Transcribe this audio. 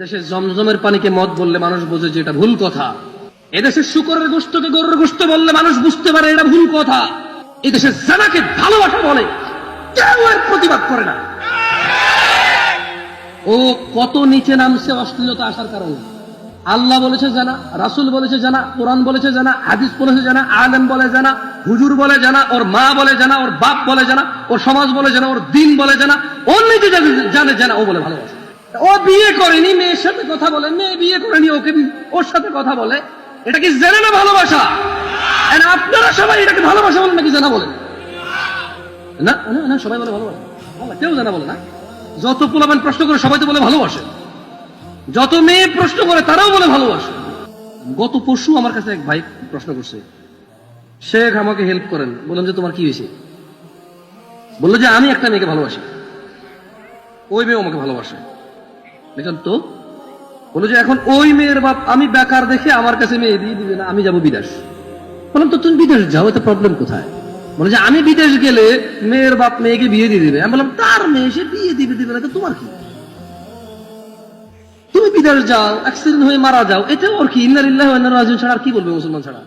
দেশে জমজমের পানিকে মদ বললে মানুষ বোঝে যে এটা ভুল কথা। এদেশে শুকরের গোশতকে গরুর গোশত বললে মানুষ বুঝতে পারে এটা ভুল কথা। এদেশে জানাকে ভালোবাসা বলে কেউ এর প্রতিবাদ করে না। ও কত নিচে নামছে অশ্লীলতা আসার কারণে। আল্লাহ বলেছে জানা, রাসূল বলেছে জানা, কোরআন বলেছে জানা, হাদিস বলেছে জানা, আলেম বলে জানা, হুজুর বলে জানা, ওর মা বলে জানা, ওর বাপ বলে জানা, ওর সমাজ বলে জানা, ওর দিন বলে জানা, ওর নিজে জানে জানা, ও বলে ভালোবাসে। ও বিয়ে করেনি, মেয়ের সাথে কথা বলে, মেয়ে বিয়ে করেনি, ওকে ওর সাথে কথা বলে, এটা কি জেনে না ভালোবাসা? আপনারা সবাই এটাকে ভালোবাসা বলেন নাকি জানা বলেন? না না, সবাই বলে ভালোবাসা, কেউ জানা বলে না। যত পোলাপান প্রশ্ন করে সবাই তো বলে ভালোবাসে, যত মেয়ে প্রশ্ন করে তারাও বলে ভালোবাসে। গত পরশু আমার কাছে এক ভাই প্রশ্ন করছে, শেখ আমাকে হেল্প করেন। বললাম যে তোমার কি হয়েছে? বললো যে আমি একটা মেয়েকে ভালোবাসি, ওই মেয়ে আমাকে ভালোবাসে। দেখেন তো, বললো যে এখন ওই মেয়ের বাপ আমি বেকার দেখে আমার কাছে মেয়ে দিয়ে দিবে না, আমি যাবো বিদেশ। বললাম তো তুমি বিদেশ যাও, এতে প্রবলেম কোথায়? বলে যে আমি বিদেশ গেলে মেয়ের বাপ মেয়েকে বিয়ে দিয়ে দিবে। আমি বললাম তার মেয়ে, সে বিয়ে দিবে না তো তোমার কি? তুমি বিদেশ যাও, অ্যাক্সিডেন্ট হয়ে মারা যাও, এতে ওর কি? ইন্না লিল্লাহি ওয়া ইন্না ইলাইহি রাজিউন ছাড়া আর কি বলবে মুসলমান ছাড়া?